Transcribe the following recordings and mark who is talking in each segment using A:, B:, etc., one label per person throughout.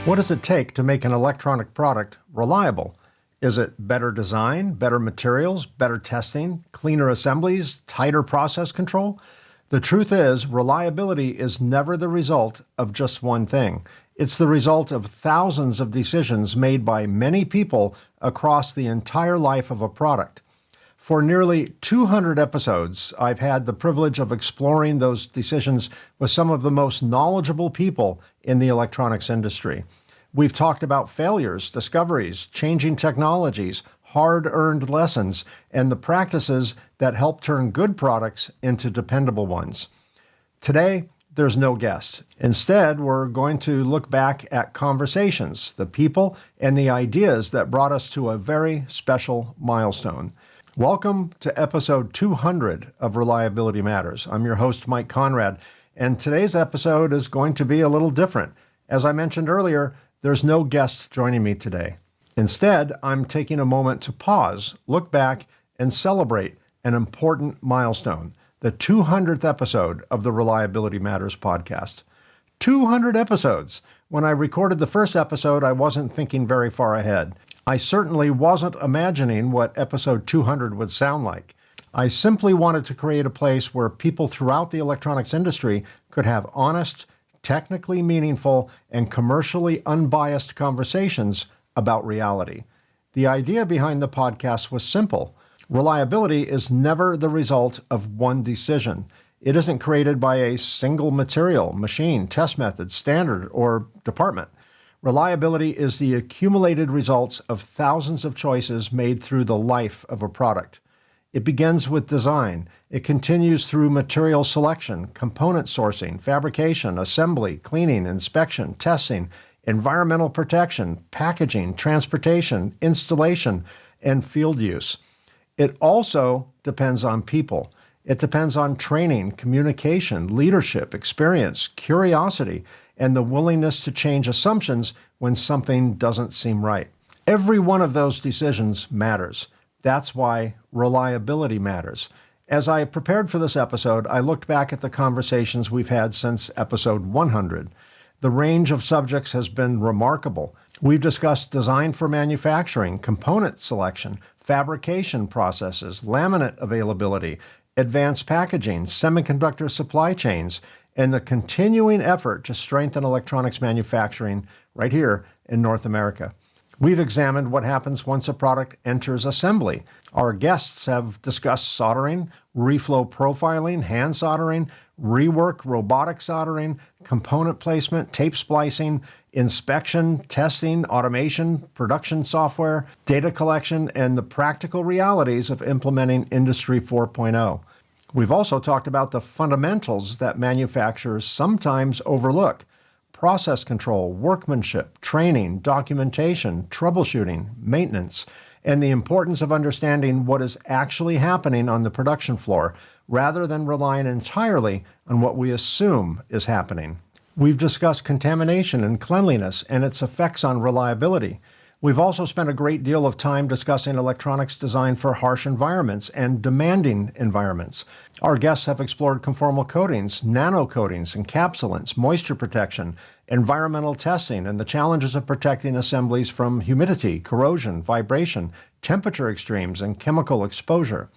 A: What does it take to make an electronic product reliable? Is it better design, better materials, better testing, cleaner assemblies, tighter process control? The truth is, reliability is never the result of just one thing. It's the result of thousands of decisions made by many people across the entire life of a product. For nearly 200 episodes, I've had the privilege of exploring those decisions with some of the most knowledgeable people in the electronics industry. We've talked about failures, discoveries, changing technologies, hard-earned lessons, and the practices that help turn good products into dependable ones. Today, there's no guest. Instead, we're going to look back at conversations, the people, and the ideas that brought us to a very special milestone. Welcome to episode 200 of Reliability Matters. I'm your host, Mike Konrad, and today's episode is going to be a little different. As I mentioned earlier, there's no guest joining me today. Instead, I'm taking a moment to pause, look back, and celebrate an important milestone, the 200th episode of the Reliability Matters podcast. 200 episodes! When I recorded the first episode, I wasn't thinking very far ahead. I certainly wasn't imagining what episode 200 would sound like. I simply wanted to create a place where people throughout the electronics industry could have honest, technically meaningful, and commercially unbiased conversations about reality. The idea behind the podcast was simple. Reliability is never the result of one decision. It isn't created by a single material, machine, test method, standard, or department. Reliability is the accumulated results of thousands of choices made through the life of a product. It begins with design. It continues through material selection, component sourcing, fabrication, assembly, cleaning, inspection, testing, environmental protection, packaging, transportation, installation, and field use. It also depends on people. It depends on training, communication, leadership, experience, curiosity, and the willingness to change assumptions when something doesn't seem right. Every one of those decisions matters. That's why reliability matters. As I prepared for this episode, I looked back at the conversations we've had since episode 100. The range of subjects has been remarkable. We've discussed design for manufacturing, component selection, fabrication processes, laminate availability, advanced packaging, semiconductor supply chains, and the continuing effort to strengthen electronics manufacturing right here in North America. We've examined what happens once a product enters assembly. Our guests have discussed soldering, reflow profiling, hand soldering, rework, robotic soldering, component placement, tape splicing, inspection, testing, automation, production software, data collection, and the practical realities of implementing Industry 4.0. We've also talked about the fundamentals that manufacturers sometimes overlook: process control, workmanship, training, documentation, troubleshooting, maintenance, and the importance of understanding what is actually happening on the production floor rather than relying entirely on what we assume is happening. We've discussed contamination and cleanliness and its effects on reliability. We've also spent a great deal of time discussing electronics design for harsh environments and demanding environments. Our guests have explored conformal coatings, nano coatings, encapsulants, moisture protection, environmental testing, and the challenges of protecting assemblies from humidity, corrosion, vibration, temperature extremes, and chemical exposure.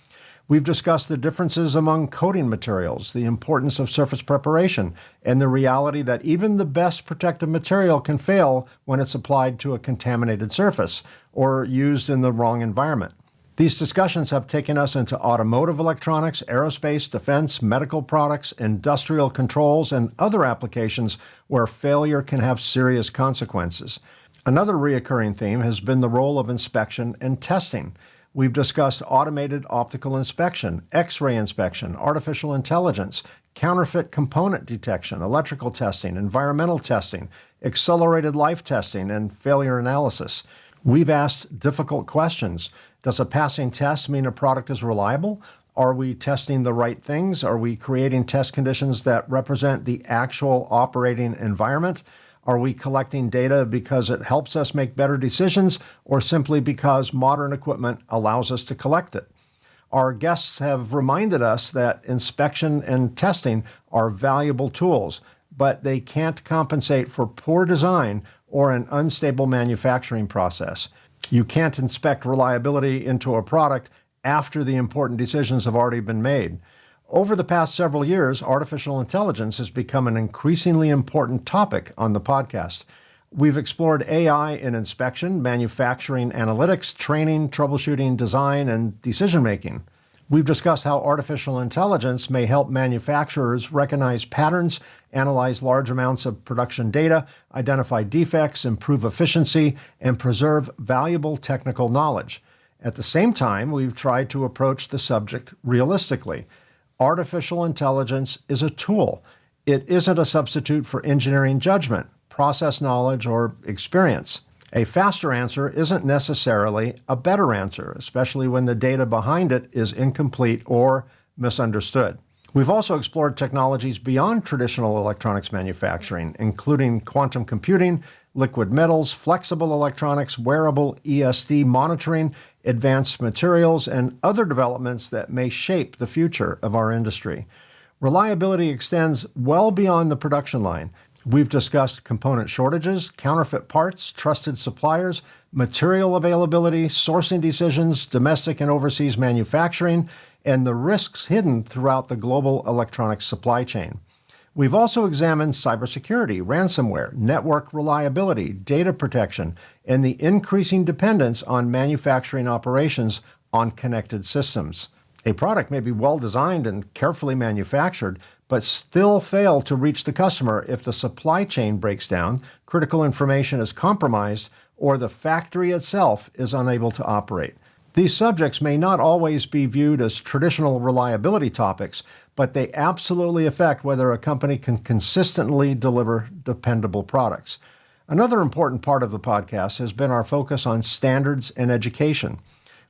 A: We've discussed the differences among coating materials, the importance of surface preparation, and the reality that even the best protective material can fail when it's applied to a contaminated surface or used in the wrong environment. These discussions have taken us into automotive electronics, aerospace, defense, medical products, industrial controls, and other applications where failure can have serious consequences. Another recurring theme has been the role of inspection and testing. We've discussed automated optical inspection, X-ray inspection, artificial intelligence, counterfeit component detection, electrical testing, environmental testing, accelerated life testing, and failure analysis. We've asked difficult questions. Does a passing test mean a product is reliable? Are we testing the right things? Are we creating test conditions that represent the actual operating environment? Are we collecting data because it helps us make better decisions or simply because modern equipment allows us to collect it? Our guests have reminded us that inspection and testing are valuable tools, but they can't compensate for poor design or an unstable manufacturing process. You can't inspect reliability into a product after the important decisions have already been made. Over the past several years, artificial intelligence has become an increasingly important topic on the podcast. We've explored AI in inspection, manufacturing analytics, training, troubleshooting, design, and decision-making. We've discussed how artificial intelligence may help manufacturers recognize patterns, analyze large amounts of production data, identify defects, improve efficiency, and preserve valuable technical knowledge. At the same time, we've tried to approach the subject realistically. Artificial intelligence is a tool. It isn't a substitute for engineering judgment, process knowledge, or experience. A faster answer isn't necessarily a better answer, especially when the data behind it is incomplete or misunderstood. We've also explored technologies beyond traditional electronics manufacturing, including quantum computing, liquid metals, flexible electronics, wearable ESD monitoring, advanced materials, and other developments that may shape the future of our industry. Reliability extends well beyond the production line. We've discussed component shortages, counterfeit parts, trusted suppliers, material availability, sourcing decisions, domestic and overseas manufacturing, and the risks hidden throughout the global electronics supply chain. We've also examined cybersecurity, ransomware, network reliability, data protection, and the increasing dependence on manufacturing operations on connected systems. A product may be well designed and carefully manufactured, but still fail to reach the customer if the supply chain breaks down, critical information is compromised, or the factory itself is unable to operate. These subjects may not always be viewed as traditional reliability topics, but they absolutely affect whether a company can consistently deliver dependable products. Another important part of the podcast has been our focus on standards and education.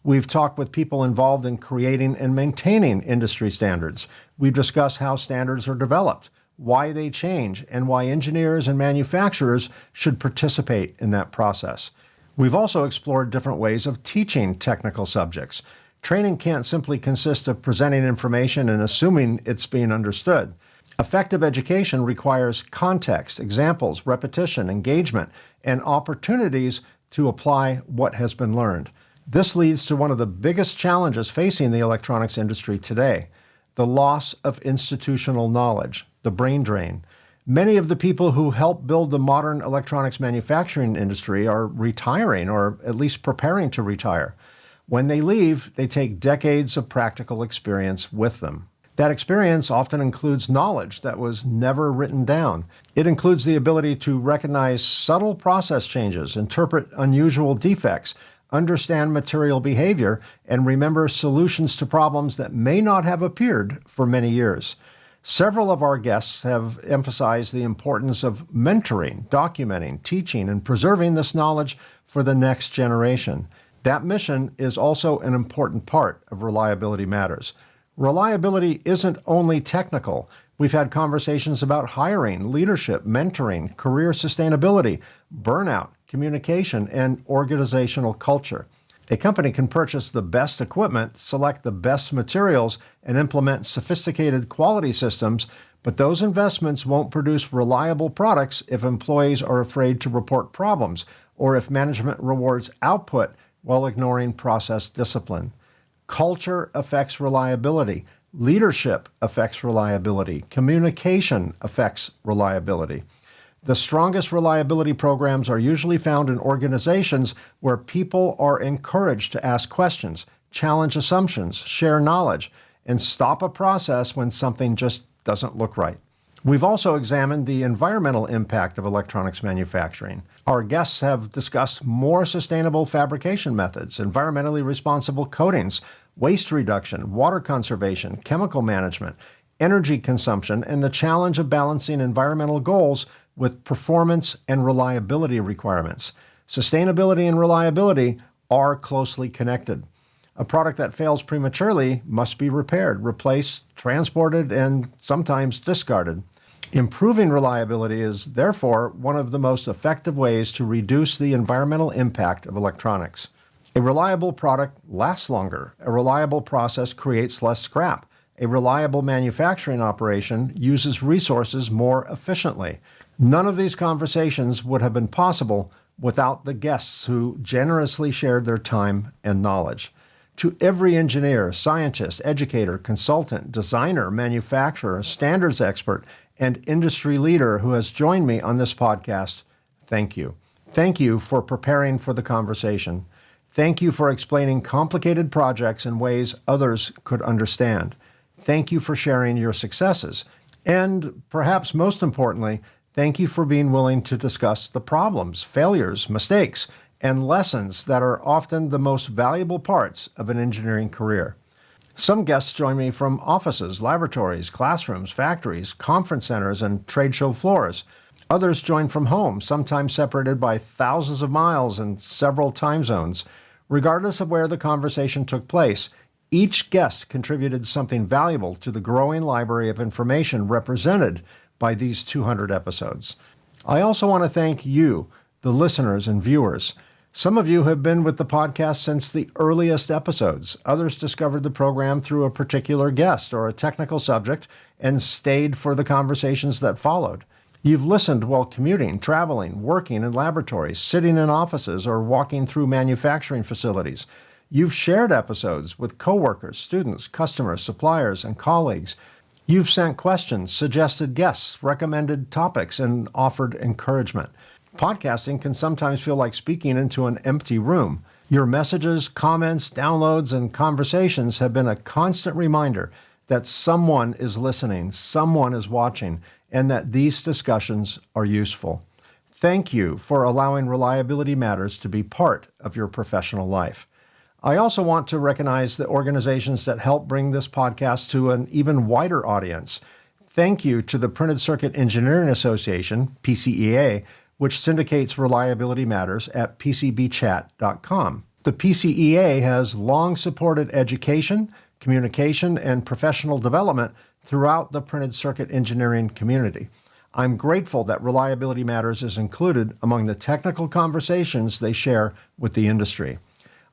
A: We've talked with people involved in creating and maintaining industry standards. We've discussed how standards are developed, why they change, and why engineers and manufacturers should participate in that process. We've also explored different ways of teaching technical subjects. Training can't simply consist of presenting information and assuming it's being understood. Effective education requires context, examples, repetition, engagement, and opportunities to apply what has been learned. This leads to one of the biggest challenges facing the electronics industry today, the loss of institutional knowledge, the brain drain. Many of the people who helped build the modern electronics manufacturing industry are retiring or at least preparing to retire. When they leave, they take decades of practical experience with them. That experience often includes knowledge that was never written down. It includes the ability to recognize subtle process changes, interpret unusual defects, understand material behavior, and remember solutions to problems that may not have appeared for many years. Several of our guests have emphasized the importance of mentoring, documenting, teaching, and preserving this knowledge for the next generation. That mission is also an important part of Reliability Matters. Reliability isn't only technical. We've had conversations about hiring, leadership, mentoring, career sustainability, burnout, communication, and organizational culture. A company can purchase the best equipment, select the best materials, and implement sophisticated quality systems, but those investments won't produce reliable products if employees are afraid to report problems or if management rewards output while ignoring process discipline. Culture affects reliability. Leadership affects reliability. Communication affects reliability. The strongest reliability programs are usually found in organizations where people are encouraged to ask questions, challenge assumptions, share knowledge, and stop a process when something just doesn't look right. We've also examined the environmental impact of electronics manufacturing. Our guests have discussed more sustainable fabrication methods, environmentally responsible coatings, waste reduction, water conservation, chemical management, energy consumption, and the challenge of balancing environmental goals with performance and reliability requirements. Sustainability and reliability are closely connected. A product that fails prematurely must be repaired, replaced, transported, and sometimes discarded. Improving reliability is therefore one of the most effective ways to reduce the environmental impact of electronics. A reliable product lasts longer. A reliable process creates less scrap. A reliable manufacturing operation uses resources more efficiently. None of these conversations would have been possible without the guests who generously shared their time and knowledge. To every engineer, scientist, educator, consultant, designer, manufacturer, standards expert, and industry leader who has joined me on this podcast, thank you. Thank you for preparing for the conversation. Thank you for explaining complicated projects in ways others could understand. Thank you for sharing your successes. And perhaps most importantly, thank you for being willing to discuss the problems, failures, mistakes, and lessons that are often the most valuable parts of an engineering career. Some guests join me from offices, laboratories, classrooms, factories, conference centers, and trade show floors. Others join from home, sometimes separated by thousands of miles and several time zones. Regardless of where the conversation took place, each guest contributed something valuable to the growing library of information represented by these 200 episodes. I also want to thank you, the listeners and viewers. Some of you have been with the podcast since the earliest episodes. Others discovered the program through a particular guest or a technical subject and stayed for the conversations that followed. You've listened while commuting, traveling, working in laboratories, sitting in offices, or walking through manufacturing facilities. You've shared episodes with coworkers, students, customers, suppliers, and colleagues. You've sent questions, suggested guests, recommended topics, and offered encouragement. Podcasting can sometimes feel like speaking into an empty room. Your messages, comments, downloads, and conversations have been a constant reminder that someone is listening, someone is watching, and that these discussions are useful. Thank you for allowing Reliability Matters to be part of your professional life. I also want to recognize the organizations that help bring this podcast to an even wider audience. Thank you to the Printed Circuit Engineering Association, PCEA, which syndicates Reliability Matters at PCBchat.com. The PCEA has long supported education, communication, and professional development throughout the printed circuit engineering community. I'm grateful that Reliability Matters is included among the technical conversations they share with the industry.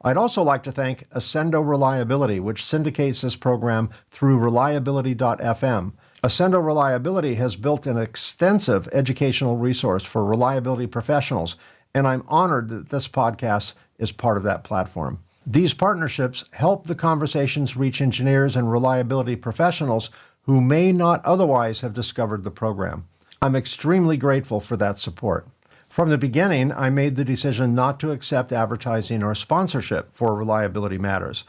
A: I'd also like to thank Ascendo Reliability, which syndicates this program through reliability.fm. Ascendo Reliability has built an extensive educational resource for reliability professionals, and I'm honored that this podcast is part of that platform. These partnerships help the conversations reach engineers and reliability professionals who may not otherwise have discovered the program. I'm extremely grateful for that support. From the beginning, I made the decision not to accept advertising or sponsorship for Reliability Matters.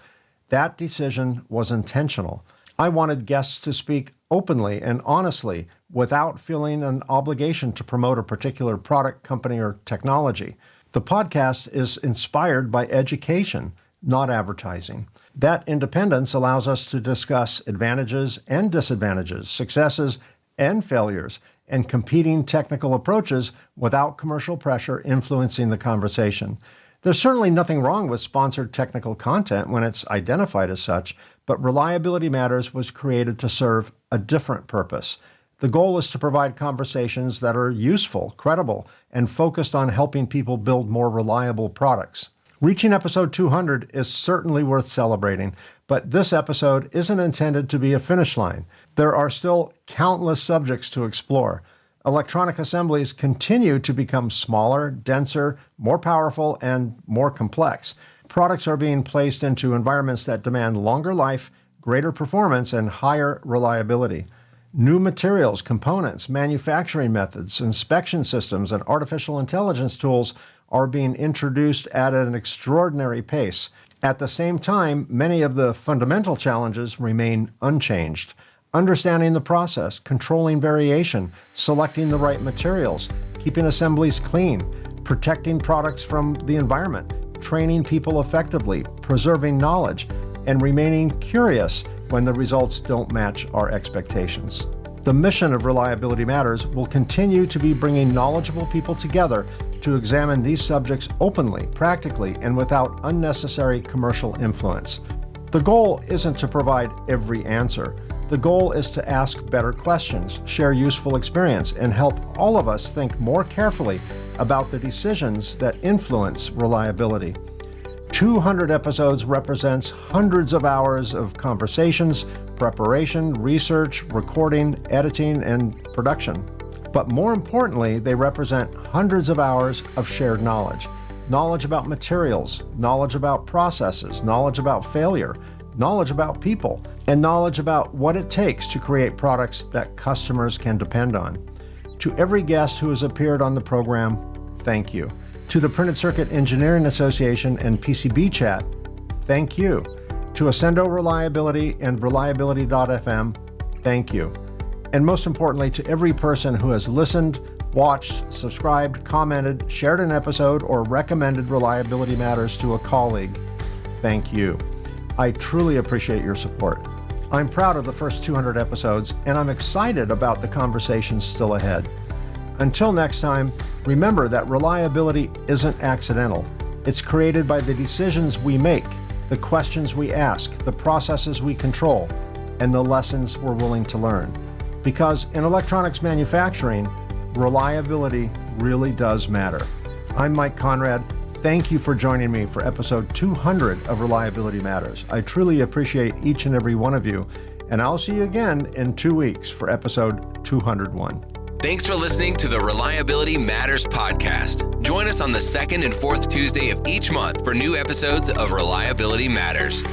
A: That decision was intentional. I wanted guests to speak openly and honestly without feeling an obligation to promote a particular product, company, or technology. The podcast is inspired by education, not advertising. That independence allows us to discuss advantages and disadvantages, successes and failures, and competing technical approaches without commercial pressure influencing the conversation. There's certainly nothing wrong with sponsored technical content when it's identified as such, but Reliability Matters was created to serve a different purpose. The goal is to provide conversations that are useful, credible, and focused on helping people build more reliable products. Reaching episode 200 is certainly worth celebrating, but this episode isn't intended to be a finish line. There are still countless subjects to explore. Electronic assemblies continue to become smaller, denser, more powerful, and more complex. Products are being placed into environments that demand longer life, greater performance, and higher reliability. New materials, components, manufacturing methods, inspection systems, and artificial intelligence tools are being introduced at an extraordinary pace. At the same time, many of the fundamental challenges remain unchanged. Understanding the process, controlling variation, selecting the right materials, keeping assemblies clean, protecting products from the environment, training people effectively, preserving knowledge, and remaining curious when the results don't match our expectations. The mission of Reliability Matters will continue to be bringing knowledgeable people together to examine these subjects openly, practically, and without unnecessary commercial influence. The goal isn't to provide every answer. The goal is to ask better questions, share useful experience, and help all of us think more carefully about the decisions that influence reliability. 200 episodes represents hundreds of hours of conversations, preparation, research, recording, editing, and production. But more importantly, they represent hundreds of hours of shared knowledge. Knowledge about materials, knowledge about processes, knowledge about failure, knowledge about people, and knowledge about what it takes to create products that customers can depend on. To every guest who has appeared on the program, thank you. To the Printed Circuit Engineering Association and PCB Chat, thank you. To Ascendo Reliability and Reliability.fm, thank you. And most importantly, to every person who has listened, watched, subscribed, commented, shared an episode, or recommended Reliability Matters to a colleague, thank you. I truly appreciate your support. I'm proud of the first 200 episodes, and I'm excited about the conversations still ahead. Until next time, remember that reliability isn't accidental. It's created by the decisions we make, the questions we ask, the processes we control, and the lessons we're willing to learn. Because in electronics manufacturing, reliability really does matter. I'm Mike Konrad. Thank you for joining me for episode 200 of Reliability Matters. I truly appreciate each and every one of you, and I'll see you again in 2 weeks for episode 201.
B: Thanks for listening to the Reliability Matters podcast. Join us on the second and fourth Tuesday of each month for new episodes of Reliability Matters.